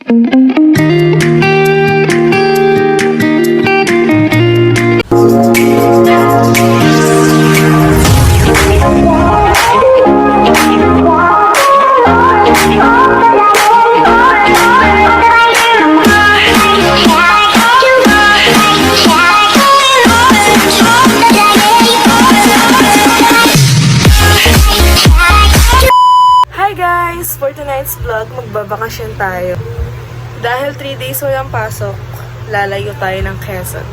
For tonight's vlog, magbabakasyon tayo. Dahil 3 days walang pasok, lalayo tayo ng Quezon.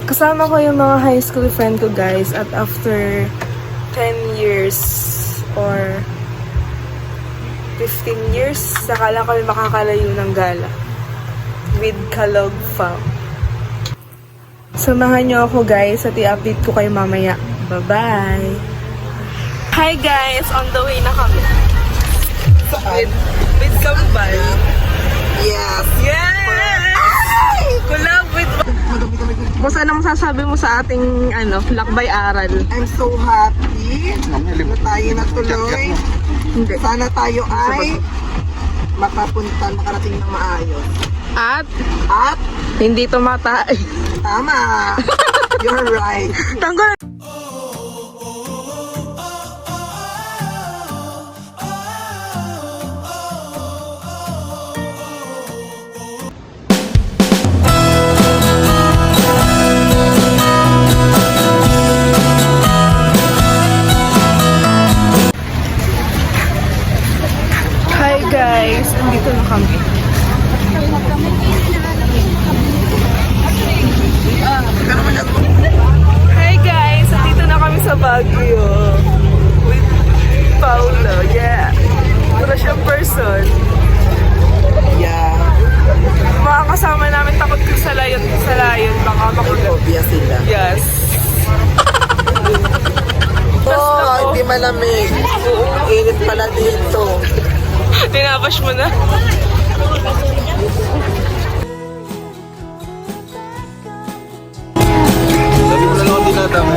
Kasama ko yung mga high school friend ko guys, at after 10 years or 15 years, saka lang kami makakalayo ng gala with Kalog Fam. Samahan nyo ako guys at i-update ko kayo mamaya. Bye-bye! Hi guys! On the way na kami. With kambal. Yes. Yes! Collab with... Boss, anong masasabi mo sa ating lakbay aral? I'm so happy na tayo natuloy. Sana tayo ay makarating ng maayos. At hindi tumatay. Tama. You're right. Tanggol! Guys, andito na kami. Hi guys, andito na kami sa Baguio with Paulo. Yeah, wala siyang person. Yeah. Mga kasama namin takot ko sa layon, baka makulat. Obvious sila. Yes. Oh, hindi malamig. Init pala dito. Tinabash mo na. Sabi mo na lang ako dinadami.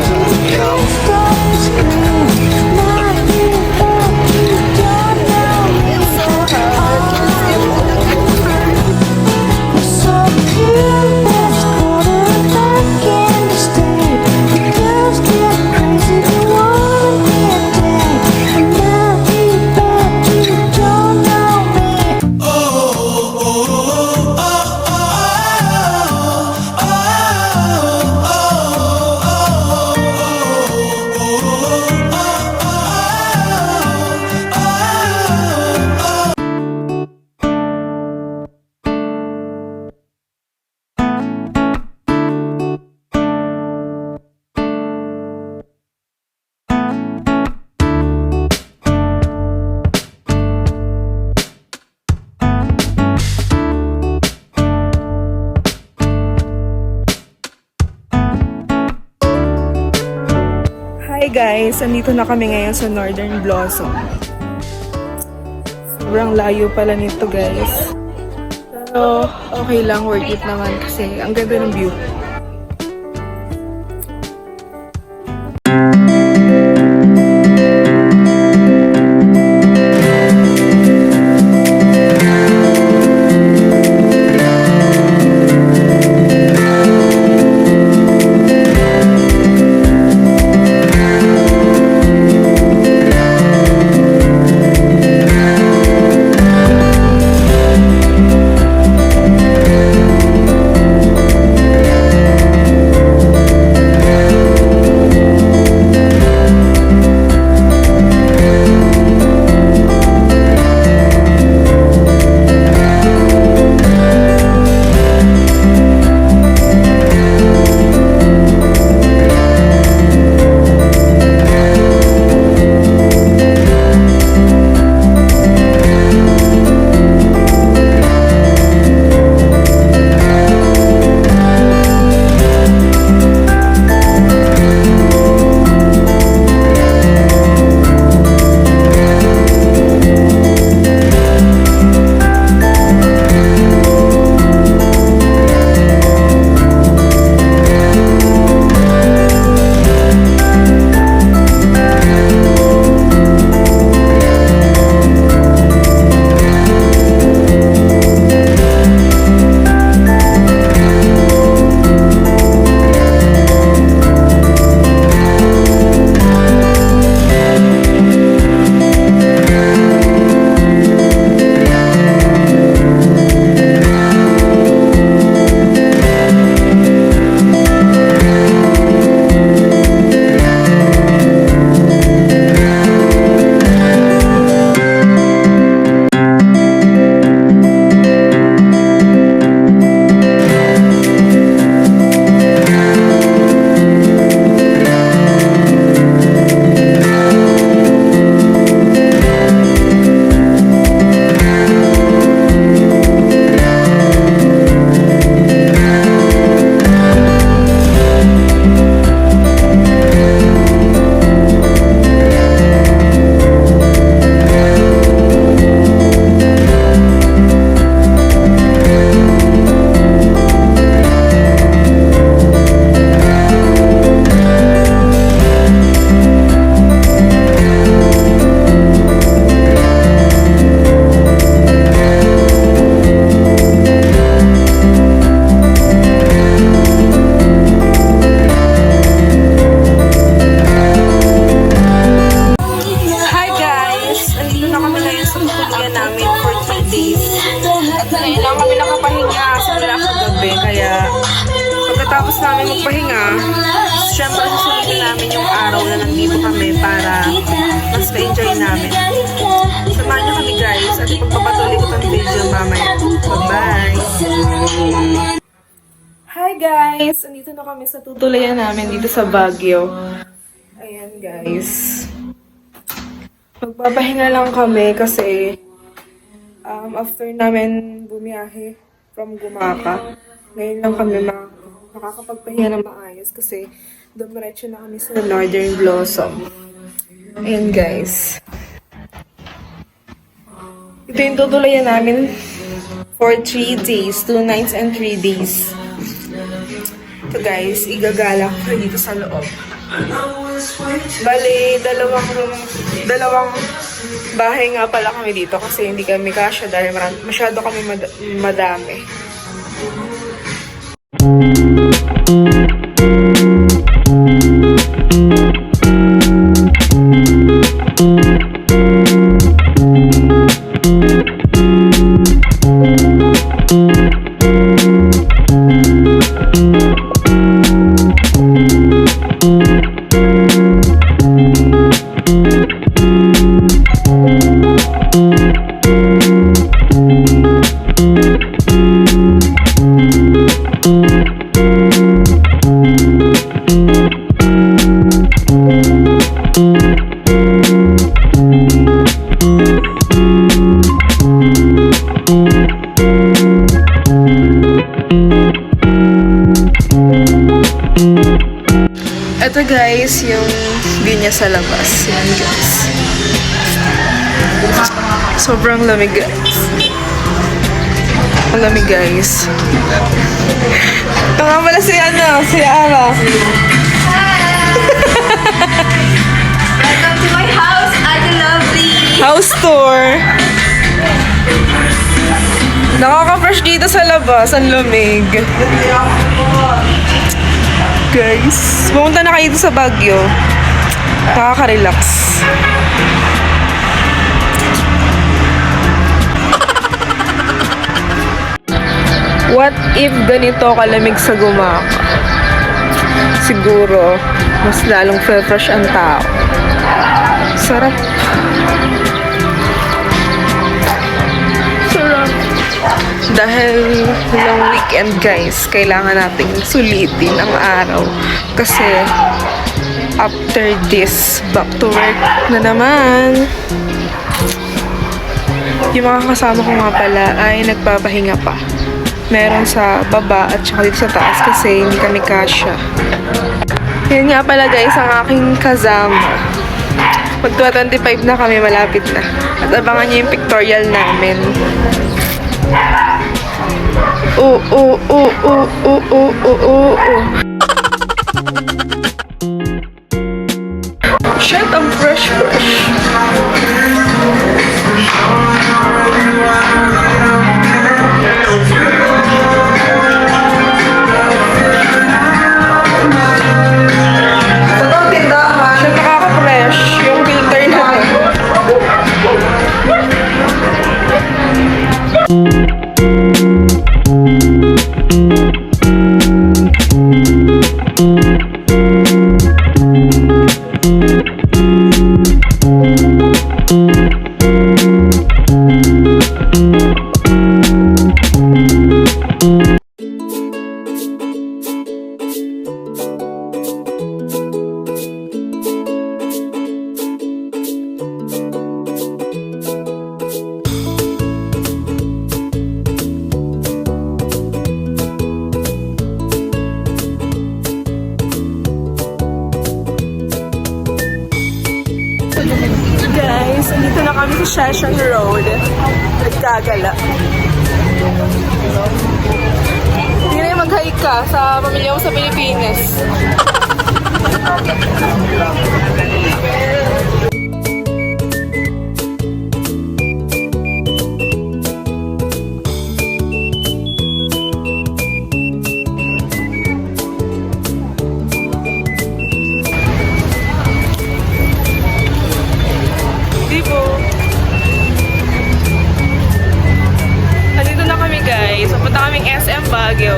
Hi guys, andito na kami ngayon sa Northern Blossom. Sobrang layo pala nito guys. Pero okay lang, worth it naman kasi ang ganda ng view. Ngayon lang kami nakapahinga simula kagabi, kaya pagkatapos namin magpahinga, syempre susulitin namin yung araw na nandito kami para mas ma-enjoy namin. Samahan niyo kami guys at ipagpapatuloy ko tong video mamaya. Bye-bye! Hi guys! Andito na kami sa tutulayan namin dito sa Baguio. Ayan guys. Magpapahinga lang kami kasi after namin bumiyahe from Gumaka, ngayon lang kami makakapagpahinga ng maayos kasi dumiretso na kami sa Northern Blossom. Ayan guys. Ito yung tutulayan namin for 3 days, 2 nights and 3 days. Ito guys, igagala ko dito sa loob. Bali, dalawang bahay nga pala kami dito kasi hindi kami kasya dahil masyado kami madami. Ito guys, yung view niya sa labas. Yan guys. Sobrang lamig guys. Ang lamig guys. Ito nga pala si Ara. Welcome to my house, Ate Lovely! House tour. Nakaka-fresh dito sa labas. Ang lamig. Guys, pumunta na kayo dito sa Baguio. Nakaka-relax. What if ganito kalamig sa Gumaka? Siguro, mas lalong fresh ang tao. Sarap. Sarap. Dahil long weekend guys, kailangan nating sulitin ang araw. Kasi after this, back to work na naman. Yung mga kasama ko nga pala ay nagpapahinga pa. Meron sa baba at saka dito sa taas kasi hindi kami kasya. Yan nga pala guys ang aking kasama. Mag-25 na kami, malapit na. At abangan niyo yung pictorial namin. Shit, ang fresh. Totoo tindahan. Shit, nakaka-fresh. Yung filter na. Guys, dito na kami sa Session Road. Nagkagala. Hindi na mag-hike ka sa pamilya mo sa Pilipinas. Nandito na kami naming SM Baguio.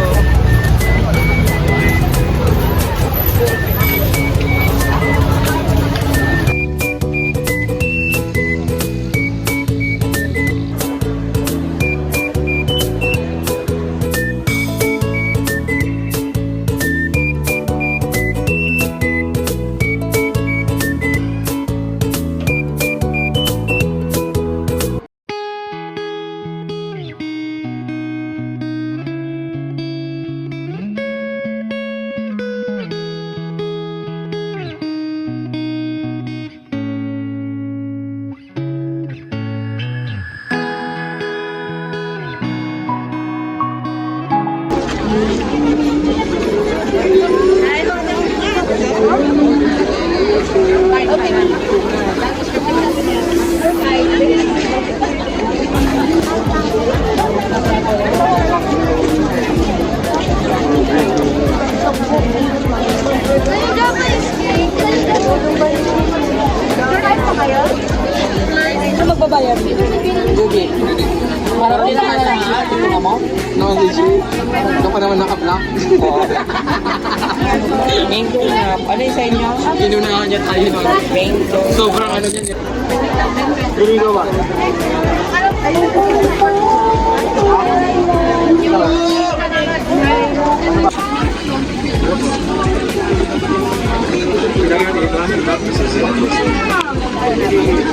Google. Parang pinakala na, tingnan mo. No, hindi siya. Ito pa naman naka-block. Mango na. Ano yung sa inyo? Inunahan niya tayo nun. Mango. Sobrang ano niya. Pili ko ba? Thank you.